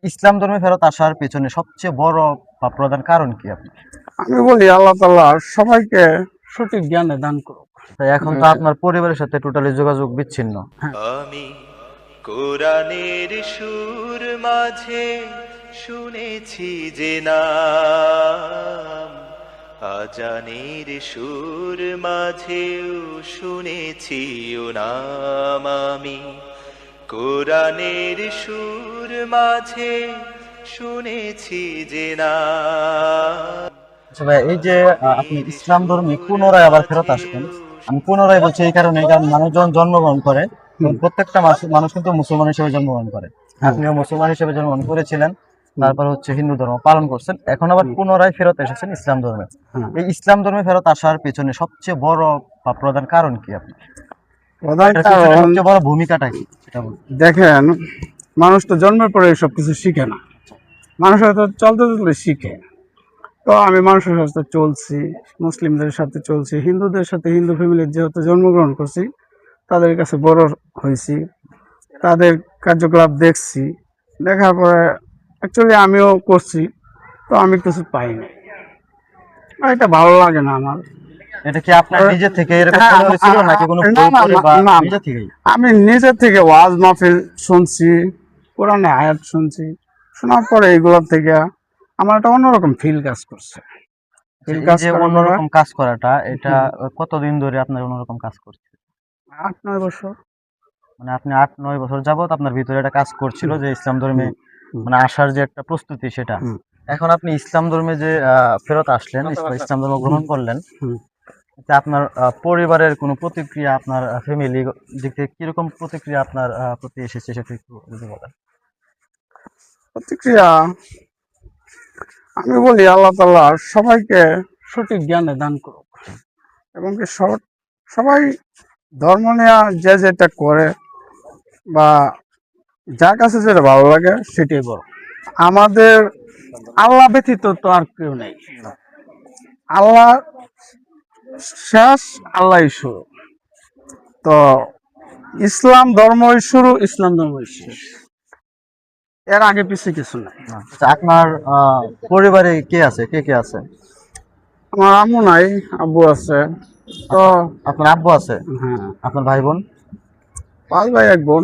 ইসলাম ধর্মে ফেরত আসার পেছনে সবচেয়ে বড় বা প্রধান কারণ কি আপনি? আমি বলি আল্লাহ তাআলা সবাইকে সঠিক জ্ঞানে দান করুক। তাই এখন তো আপনার পরিবারের সাথে টোটালি যোগাযোগ বিচ্ছিন্ন। আমি কোরআনের সুর মাঝে শুনেছি যে নাম, আজানের সুর মাঝেও শুনেছি ও নাম। আমি কোরআনের সুর মাঝে শুনেছি যে নাম। আচ্ছা ভাই, এই যে আপনি ইসলাম ধর্মে পুনরায় আবার ফেরত আসবেন, আমি পুনরায় বলছি এই কারণে, কারণ মানুষ যখন জন্মগ্রহণ করে তখন প্রত্যেকটা মানুষ কিন্তু মুসলমান হিসেবে জন্মগ্রহণ করে। আপনিও মুসলমান হিসেবে জন্মগ্রহণ করেছিলেন, তারপর হচ্ছে হিন্দু ধর্ম পালন করছেন, এখন আবার পুনরায় ফেরত এসেছেন ইসলাম ধর্মে। এই ইসলাম ধর্মে ফেরত আসার পেছনে সবচেয়ে বড় বা প্রধান কারণ কি আপনি? প্রধান এটার কারণ পিছনে সবচেয়ে বড় ভূমিকাটা কি সেটা বলুন। দেখেন, মানুষ তো জন্মের পরে সব কিছু শিখে না, মানুষ হয়তো চলতে চলতে শিখে। তো আমি মানুষের সাথে চলছি, মুসলিমদের সাথে চলছি, হিন্দুদের সাথে, হিন্দু ফ্যামিলির যেহেতু জন্মগ্রহণ করছি, তাদের কাছে বড় হয়েছি, তাদের কার্যকলাপ দেখছি, দেখার পরে অ্যাকচুয়ালি আমিও করছি, তো আমি কিছু পাইনি, এটা ভালো লাগে না আমার। এটা কি আপনার নিজে থেকে এরকম হ্যাঁ, মনে হয়েছিল নাকি কোনো না, বই না, পড়ে না, বা না, নিজে থেকেই? আমি নিজের থেকে ওয়াজ মাহফিল শুনছি, কোরআনে আয়াত শুনছি, শোনার পরে এইগুলোর থেকে আমার একটা অন্যরকম ফিল কাজ করছে। ফিল এই কাজ যে করার পরে অন্যরকম কাজ করাটা, এটা কতদিন ধরে আপনার অন্যরকম কাজ করছে? 8-9 বছর। মানে আপনি 8-9 বছর যাবত আপনার ভিতরে একটা কাজ করছিল যে ইসলাম ধর্মে মানে আসার যে একটা প্রস্তুতি সেটা। হুম, এখন আপনি ইসলাম ধর্মে যে ফেরত আসলেন, ইসলাম ধর্ম গ্রহণ করলেন, হুম। এতে আপনার পরিবারের কোনো প্রতিক্রিয়া, আপনার ফ্যামিলি দিক থেকে কিরকম প্রতিক্রিয়া আপনার প্রতি এসেছে সেটা একটু যদি বলেন। প্রতিক্রিয়া, আমি বলি আল্লাহ তাআলা সবাইকে সঠিক জ্ঞানে দান করুক, এবং কি সবাই ধর্ম নেওয়া যে যেটা করে বা যার কাছে যেটা ভালো লাগে সেটাই বড়। আমাদের আল্লাহ ব্যতীত তো আর কেউ নেই, আল্লাহ শেষ, আল্লাহই শুরু। তো ইসলাম ধর্মই শুরু, ইসলাম ধর্মই শেষ, এর আগে পিছিয়ে কিছু নাই। আচ্ছা, আপনার পরিবারে কে আছে, কে কে আছে? আমার আম্মু নাই, আব্বু আছে। তো আপনার আব্বু আছে? হ্যাঁ, আপনার ভাই বোন? 5 ভাই 1 বোন,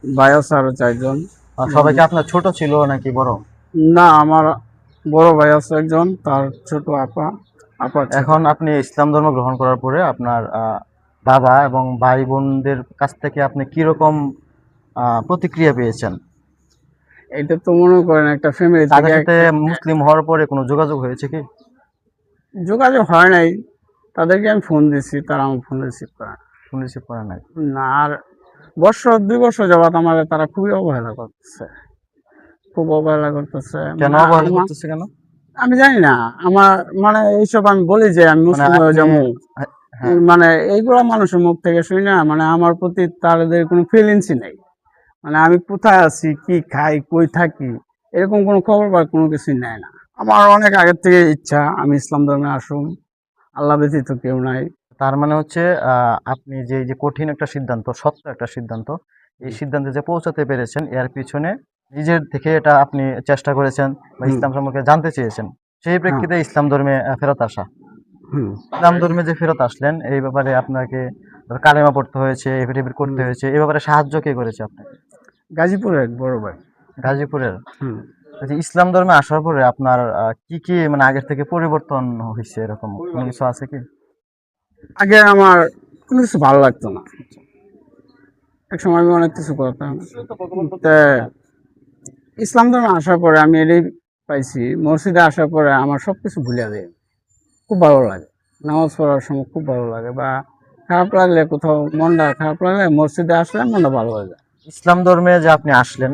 ভাই আছে আরো 4 জন। সবাইকে আপনার ছোট ছিল নাকি বড়? না, আমার বড় ভাই আছে একজন, তার ছোট আপা, ছোট। এখন আপনি ইসলাম ধর্ম গ্রহণ করার পরে আপনার বাবা এবং ভাই বোনদের কাছ থেকে আপনি কিরকম প্রতিক্রিয়া পেয়েছেন? এটা তো মনে করেন একটা ফ্যামিলি তাদের থেকে সাথে মুসলিম হওয়ার পরে কোনো যোগাযোগ হয়েছে কি? যোগাযোগ হয় নাই। তাদেরকে আমি ফোন দিছি, তারা আমার ফোন রিসিভ করে না। ফোন রিসিভ করে নাই? না, আর 2 বছর যাবত আমার তারা খুবই অবহেলা করতেছে, খুব অবহেলা করতেছে। কেন মানে অবহেলা করতেছে কেন? আমি জানি না, আমার মানে এইসব আমি বলি যে আমি মানে মুসলিম হয়ে আপনি যাবো, হ্যাঁ, মানে এইগুলো মানুষের মুখ থেকে শুনি না, মানে আমার প্রতি তাদের কোনো ফিলিংসই নেই। মানে আমি কোথায় আছি, কি খাই, কই থাকি, এরকম কোনো খবর বা কোনো কিছুই নেয় না। আমার অনেক আগের থেকে ইচ্ছা আমি ইসলাম ধর্মে আসুম, আল্লাহ ব্যতীত কেউ নাই। তার মানে হচ্ছে আপনি যে যে কঠিন একটা সিদ্ধান্ত, শক্ত একটা সিদ্ধান্ত, এই সিদ্ধান্তে যে পৌঁছাতে পেরেছেন এর পিছনে নিজের থেকে এটা আপনি চেষ্টা করেছেন বা ইসলাম সম্পর্কে জানতে চেয়েছেন, সেই প্রেক্ষিতে ইসলাম ধর্মে ফেরত আসা। হুম। ইসলাম ধর্মে যে ফেরত আসলেন এই ব্যাপারে আপনাকে কালেমা পড়তে হয়েছে, এফিডেভিট করতে হয়েছে, এই ব্যাপারে সাহায্য কে করেছে আপনাকে? গাজীপুরের এক বড় ভাই। গাজীপুরের? হুম। আচ্ছা, ইসলাম ধর্মে আসার পরে আপনার কি কি মানে আগের থেকে পরিবর্তন হয়েছে, এরকম কোনো কিছু আছে কি? আগে আমার কোনো কিছু ভালো লাগতো না, এক সময় আমি অনেক কিছু করতাম। তা ইসলাম ধর্মে আসার পরে আমি এটাই পাইছি, মসজিদে আসার পরে আমার সবকিছু ভুলে যায়, খুব ভালো লাগে। নামাজ পড়ার সময় খুব ভালো লাগে, বা খারাপ লাগলে, কোথাও মনটা খারাপ লাগলে মসজিদে আসলে মনটা ভালো হয়ে যায়। ইসলাম ধর্মে যে আপনি আসলেন,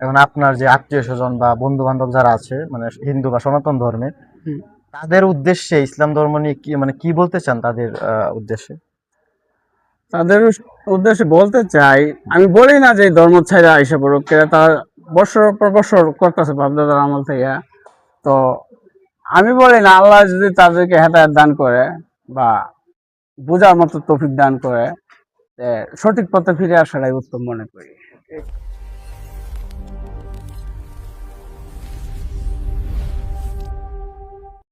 এখন আপনার যে আত্মীয় স্বজন বা বন্ধু বান্ধব যারা আছে মানে হিন্দু বা সনাতন ধর্মে, হুম। তাদের উদ্দেশ্যে ইসলাম ধর্ম নিয়ে কি মানে কি বলতে চান তাদের উদ্দেশ্যে? তাদের উদ্দেশ্যে বলতে চাই, আমি বলি না যে এই ধর্ম ছেড়ে আইসা পড়ুক, তার বছর পর বছর করতেছে বাপদাদার আমল থেকে। তো আমি বলি না, আল্লাহ যদি তাদেরকে হেদায়েত দান করে বা বোঝার মতো তৌফিক দান করে, সঠিক পথে ফিরে আসাটাই উত্তম মনে করি।